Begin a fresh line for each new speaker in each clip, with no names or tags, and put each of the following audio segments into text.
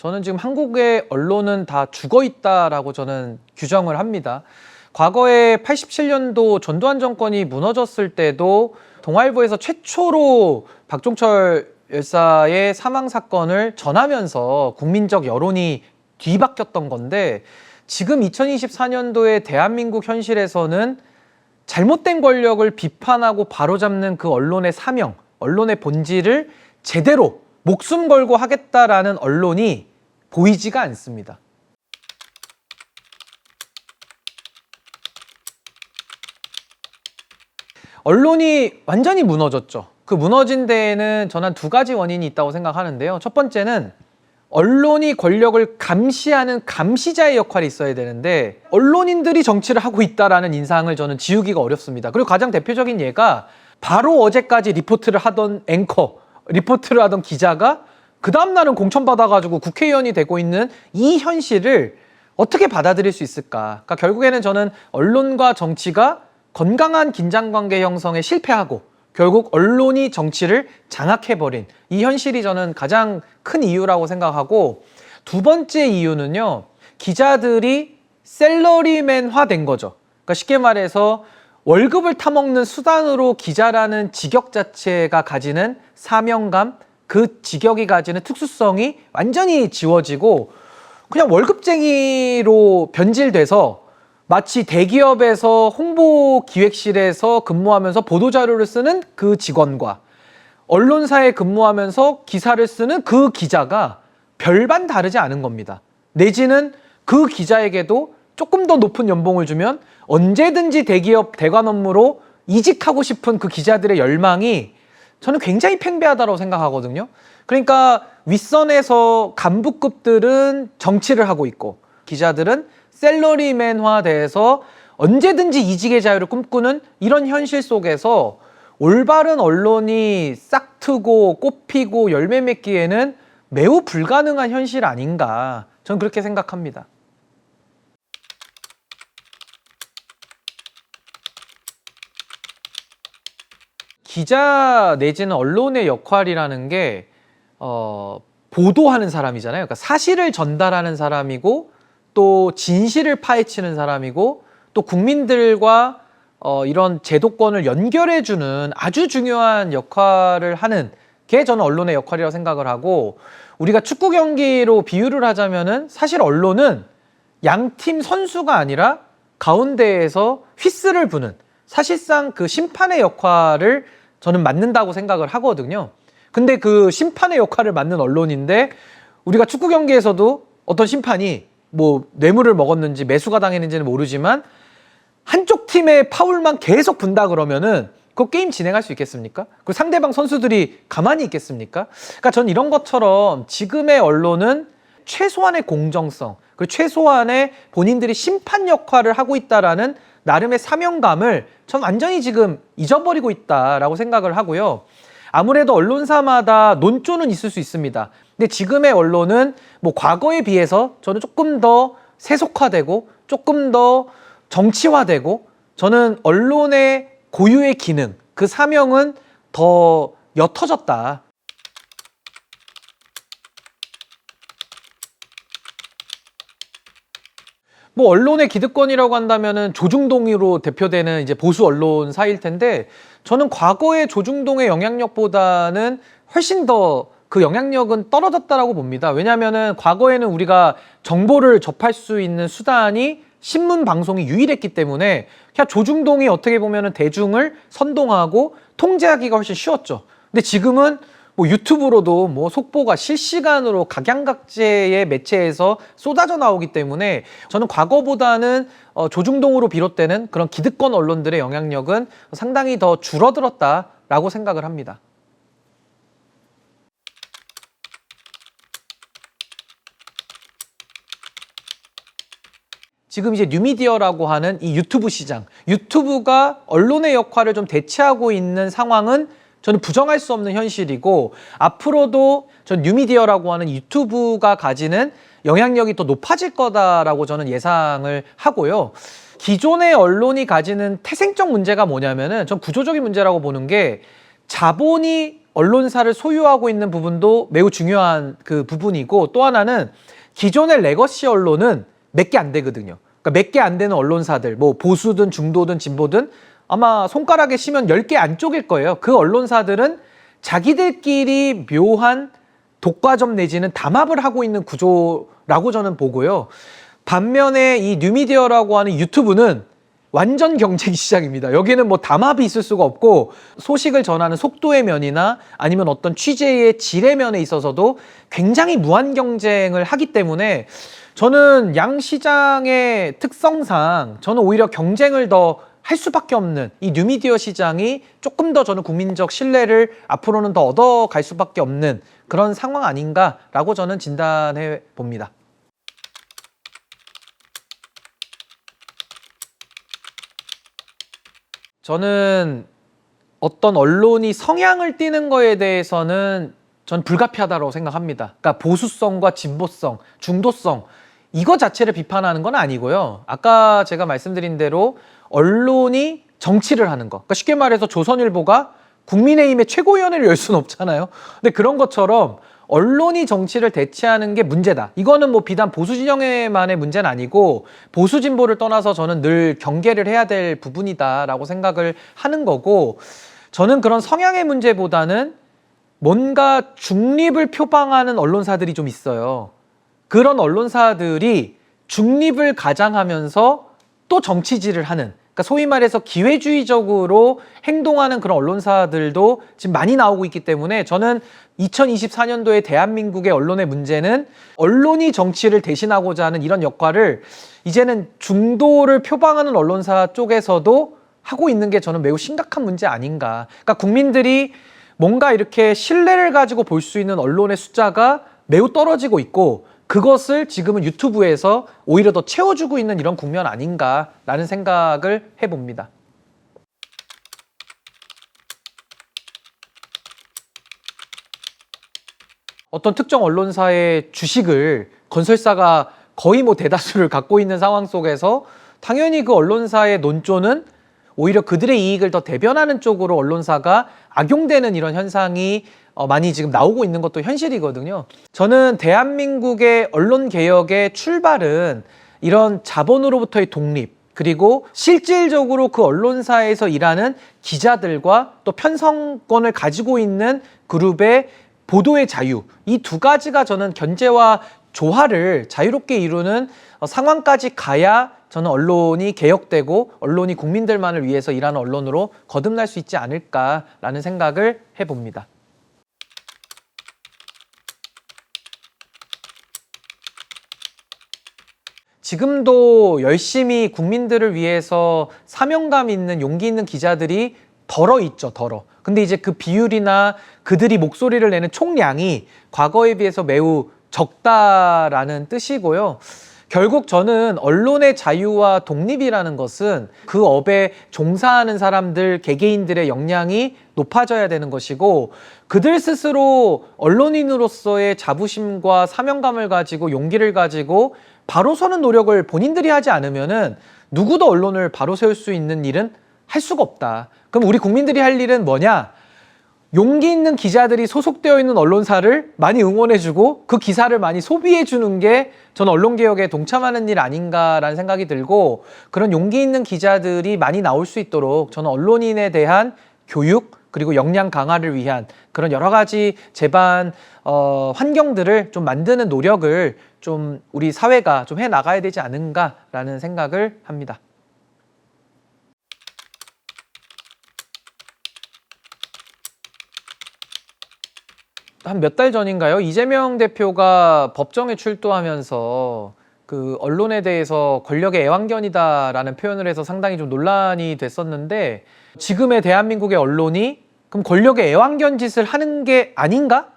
저는 지금 한국의 언론은 다 죽어 있다라고 저는 규정을 합니다. 과거에 87년도 전두환 정권이 무너졌을 때도 동아일보에서 최초로 박종철 열사의 사망 사건을 전하면서 국민적 여론이 뒤바뀌었던 건데, 지금 2024년도에 대한민국 현실에서는 잘못된 권력을 비판하고 바로잡는 그 언론의 사명, 언론의 본질을 제대로 목숨 걸고 하겠다라는 언론이 보이지가 않습니다. 언론이 완전히 무너졌죠. 그 무너진 데에는 저는 두 가지 원인이 있다고 생각하는데요. 첫 번째는 언론이 권력을 감시하는 감시자의 역할이 있어야 되는데, 언론인들이 정치를 하고 있다라는 인상을 저는 지우기가 어렵습니다. 그리고 가장 대표적인 예가 바로 어제까지 리포트를 하던 앵커, 리포트를 하던 기자가 그 다음날은 공천받아가지고 국회의원이 되고 있는 이 현실을 어떻게 받아들일 수 있을까? 그러니까 결국에는 저는 언론과 정치가 건강한 긴장관계 형성에 실패하고 결국 언론이 정치를 장악해버린 이 현실이 저는 가장 큰 이유라고 생각하고, 두 번째 이유는요, 기자들이 셀러리맨화 된 거죠. 그러니까 쉽게 말해서 월급을 타먹는 수단으로 기자라는 직역 자체가 가지는 사명감, 그 직역이 가지는 특수성이 완전히 지워지고 그냥 월급쟁이로 변질돼서 마치 대기업에서 홍보기획실에서 근무하면서 보도자료를 쓰는 그 직원과 언론사에 근무하면서 기사를 쓰는 그 기자가 별반 다르지 않은 겁니다. 내지는 그 기자에게도 조금 더 높은 연봉을 주면 언제든지 대기업 대관 업무로 이직하고 싶은 그 기자들의 열망이 저는 굉장히 팽배하다고 생각하거든요. 그러니까 윗선에서 간부급들은 정치를 하고 있고 기자들은 셀러리맨화돼서 언제든지 이직의 자유를 꿈꾸는 이런 현실 속에서 올바른 언론이 싹트고 꽃피고 열매 맺기에는 매우 불가능한 현실 아닌가, 저는 그렇게 생각합니다. 기자 내지는 언론의 역할이라는 게 보도하는 사람이잖아요. 그러니까 사실을 전달하는 사람이고 또 진실을 파헤치는 사람이고 또 국민들과 이런 제도권을 연결해주는 아주 중요한 역할을 하는 게 저는 언론의 역할이라고 생각을 하고, 우리가 축구 경기로 비유를 하자면은 사실 언론은 양팀 선수가 아니라 가운데에서 휘슬을 부는, 사실상 그 심판의 역할을 저는 맡는다고 생각을 하거든요. 근데 그 심판의 역할을 맡는 언론인데, 우리가 축구 경기에서도 어떤 심판이 뭐 뇌물을 먹었는지 매수가 당했는지는 모르지만 한쪽 팀의 파울만 계속 분다 그러면은 그 게임 진행할 수 있겠습니까? 그 상대방 선수들이 가만히 있겠습니까? 그러니까 전 이런 것처럼 지금의 언론은 최소한의 공정성, 그리고 최소한의 본인들이 심판 역할을 하고 있다라는 나름의 사명감을 전 완전히 지금 잊어버리고 있다라고 생각을 하고요. 아무래도 언론사마다 논조는 있을 수 있습니다. 근데 지금의 언론은 뭐 과거에 비해서 저는 조금 더 세속화되고 조금 더 정치화되고, 저는 언론의 고유의 기능, 그 사명은 더 옅어졌다. 뭐 언론의 기득권이라고 한다면은 조중동으로 대표되는 이제 보수 언론사일 텐데, 저는 과거의 조중동의 영향력보다는 훨씬 더 그 영향력은 떨어졌다라고 봅니다. 왜냐하면은 과거에는 우리가 정보를 접할 수 있는 수단이 신문 방송이 유일했기 때문에 그냥 조중동이 어떻게 보면은 대중을 선동하고 통제하기가 훨씬 쉬웠죠. 근데 지금은 뭐 유튜브로도 뭐 속보가 실시간으로 각양각제의 매체에서 쏟아져 나오기 때문에 저는 과거보다는 조중동으로 비롯되는 그런 기득권 언론들의 영향력은 상당히 더 줄어들었다라고 생각을 합니다. 지금 이제 뉴미디어라고 하는 이 유튜브 시장, 유튜브가 언론의 역할을 좀 대체하고 있는 상황은 저는 부정할 수 없는 현실이고, 앞으로도 전 뉴미디어라고 하는 유튜브가 가지는 영향력이 더 높아질 거다라고 저는 예상을 하고요. 기존의 언론이 가지는 태생적 문제가 뭐냐면은 전 구조적인 문제라고 보는 게, 자본이 언론사를 소유하고 있는 부분도 매우 중요한 그 부분이고, 또 하나는 기존의 레거시 언론은 몇 개 안 되거든요. 그러니까 몇 개 안 되는 언론사들, 뭐 보수든 중도든 진보든 아마 손가락에 치면 10개 안쪽일 거예요. 그 언론사들은 자기들끼리 묘한 독과점 내지는 담합을 하고 있는 구조라고 저는 보고요. 반면에 이 뉴미디어라고 하는 유튜브는 완전 경쟁 시장입니다. 여기는 뭐 담합이 있을 수가 없고, 소식을 전하는 속도의 면이나 아니면 어떤 취재의 질의 면에 있어서도 굉장히 무한 경쟁을 하기 때문에 저는 양 시장의 특성상 저는 오히려 경쟁을 더 할 수밖에 없는 이 뉴미디어 시장이 조금 더 저는 국민적 신뢰를 앞으로는 더 얻어갈 수밖에 없는 그런 상황 아닌가라고 저는 진단해 봅니다. 저는 어떤 언론이 성향을 띠는 거에 대해서는 전 불가피하다고 생각합니다. 그러니까 보수성과 진보성, 중도성 이거 자체를 비판하는 건 아니고요. 아까 제가 말씀드린 대로 언론이 정치를 하는 거. 그러니까 쉽게 말해서 조선일보가 국민의힘의 최고위원회를 열 수는 없잖아요. 근데 그런 것처럼 언론이 정치를 대체하는 게 문제다. 이거는 뭐 비단 보수 진영에만의 문제는 아니고 보수 진보를 떠나서 저는 늘 경계를 해야 될 부분이다라고 생각을 하는 거고, 저는 그런 성향의 문제보다는 뭔가 중립을 표방하는 언론사들이 좀 있어요. 그런 언론사들이 중립을 가장하면서 또 정치질을 하는, 그러니까 소위 말해서 기회주의적으로 행동하는 그런 언론사들도 지금 많이 나오고 있기 때문에 저는 2024년도에 대한민국의 언론의 문제는 언론이 정치를 대신하고자 하는 이런 역할을 이제는 중도를 표방하는 언론사 쪽에서도 하고 있는 게 저는 매우 심각한 문제 아닌가. 그러니까 국민들이 뭔가 이렇게 신뢰를 가지고 볼 수 있는 언론의 숫자가 매우 떨어지고 있고, 그것을 지금은 유튜브에서 오히려 더 채워주고 있는 이런 국면 아닌가라는 생각을 해봅니다. 어떤 특정 언론사의 주식을 건설사가 거의 뭐 대다수를 갖고 있는 상황 속에서 당연히 그 언론사의 논조는 오히려 그들의 이익을 더 대변하는 쪽으로 언론사가 악용되는 이런 현상이 많이 지금 나오고 있는 것도 현실이거든요. 저는 대한민국의 언론 개혁의 출발은 이런 자본으로부터의 독립, 그리고 실질적으로 그 언론사에서 일하는 기자들과 또 편성권을 가지고 있는 그룹의 보도의 자유, 이 두 가지가 저는 견제와 조화를 자유롭게 이루는 상황까지 가야 저는 언론이 개혁되고 언론이 국민들만을 위해서 일하는 언론으로 거듭날 수 있지 않을까라는 생각을 해봅니다. 지금도 열심히 국민들을 위해서 사명감 있는 용기 있는 기자들이 덜어 있죠, 덜어. 근데 이제 그 비율이나 그들이 목소리를 내는 총량이 과거에 비해서 매우 적다라는 뜻이고요. 결국 저는 언론의 자유와 독립이라는 것은 그 업에 종사하는 사람들, 개개인들의 역량이 높아져야 되는 것이고, 그들 스스로 언론인으로서의 자부심과 사명감을 가지고 용기를 가지고 바로 서는 노력을 본인들이 하지 않으면은 누구도 언론을 바로 세울 수 있는 일은 할 수가 없다. 그럼 우리 국민들이 할 일은 뭐냐? 용기 있는 기자들이 소속되어 있는 언론사를 많이 응원해주고 그 기사를 많이 소비해주는 게 저는 언론개혁에 동참하는 일 아닌가라는 생각이 들고, 그런 용기 있는 기자들이 많이 나올 수 있도록 저는 언론인에 대한 교육, 그리고 역량 강화를 위한 그런 여러 가지 제반 환경들을 좀 만드는 노력을 좀 우리 사회가 좀 해나가야 되지 않은가라는 생각을 합니다. 한 몇 달 전인가요? 이재명 대표가 법정에 출두하면서 그 언론에 대해서 권력의 애완견이다라는 표현을 해서 상당히 좀 논란이 됐었는데, 지금의 대한민국의 언론이 그럼 권력의 애완견 짓을 하는 게 아닌가?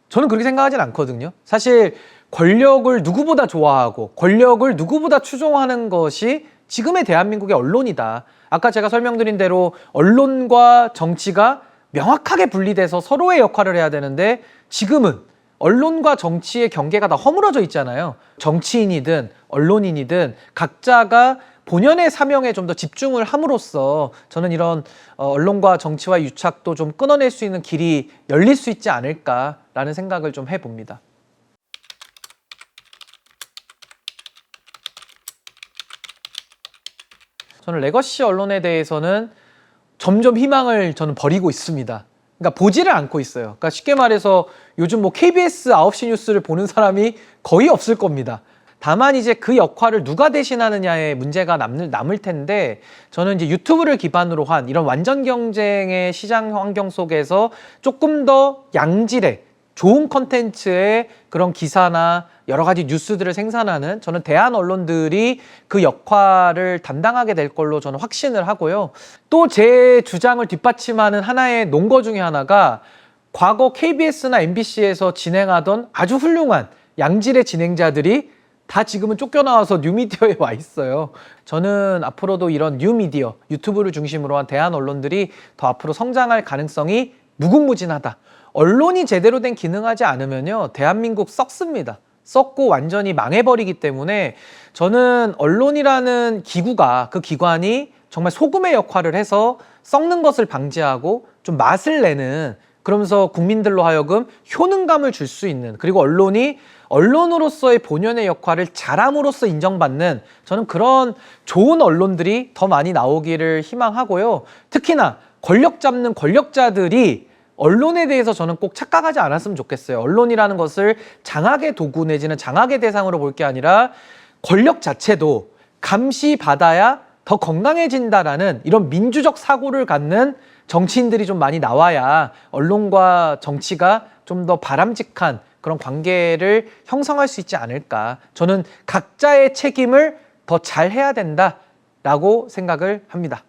저는 그렇게 생각하진 않거든요. 사실 권력을 누구보다 좋아하고 권력을 누구보다 추종하는 것이 지금의 대한민국의 언론이다. 아까 제가 설명드린 대로 언론과 정치가 명확하게 분리돼서 서로의 역할을 해야 되는데, 지금은 언론과 정치의 경계가 다 허물어져 있잖아요. 정치인이든 언론인이든 각자가 본연의 사명에 좀 더 집중을 함으로써 저는 이런 언론과 정치와 유착도 좀 끊어낼 수 있는 길이 열릴 수 있지 않을까라는 생각을 좀 해봅니다. 저는 레거시 언론에 대해서는 점점 희망을 저는 버리고 있습니다. 그러니까 보지를 않고 있어요. 그러니까 쉽게 말해서 요즘 뭐 KBS 9시 뉴스를 보는 사람이 거의 없을 겁니다. 다만 이제 그 역할을 누가 대신하느냐의 문제가 남을 텐데, 저는 이제 유튜브를 기반으로 한 이런 완전 경쟁의 시장 환경 속에서 조금 더 양질의 좋은 컨텐츠의 그런 기사나 여러 가지 뉴스들을 생산하는, 저는 대한 언론들이 그 역할을 담당하게 될 걸로 저는 확신을 하고요. 또 제 주장을 뒷받침하는 하나의 논거 중에 하나가, 과거 KBS나 MBC에서 진행하던 아주 훌륭한 양질의 진행자들이 다 지금은 쫓겨나와서 뉴미디어에 와 있어요. 저는 앞으로도 이런 뉴미디어, 유튜브를 중심으로 한 대한 언론들이 더 앞으로 성장할 가능성이 무궁무진하다. 언론이 제대로 된 기능하지 않으면요, 대한민국 썩습니다. 썩고 완전히 망해버리기 때문에 저는 언론이라는 기구가, 그 기관이 정말 소금의 역할을 해서 썩는 것을 방지하고 좀 맛을 내는, 그러면서 국민들로 하여금 효능감을 줄 수 있는, 그리고 언론이 언론으로서의 본연의 역할을 잘함으로써 인정받는, 저는 그런 좋은 언론들이 더 많이 나오기를 희망하고요. 특히나 권력 잡는 권력자들이 언론에 대해서 저는 꼭 착각하지 않았으면 좋겠어요. 언론이라는 것을 장악의 도구 내지는 장악의 대상으로 볼 게 아니라 권력 자체도 감시받아야 더 건강해진다라는 이런 민주적 사고를 갖는 정치인들이 좀 많이 나와야 언론과 정치가 좀 더 바람직한 그런 관계를 형성할 수 있지 않을까. 저는 각자의 책임을 더 잘 해야 된다라고 생각을 합니다.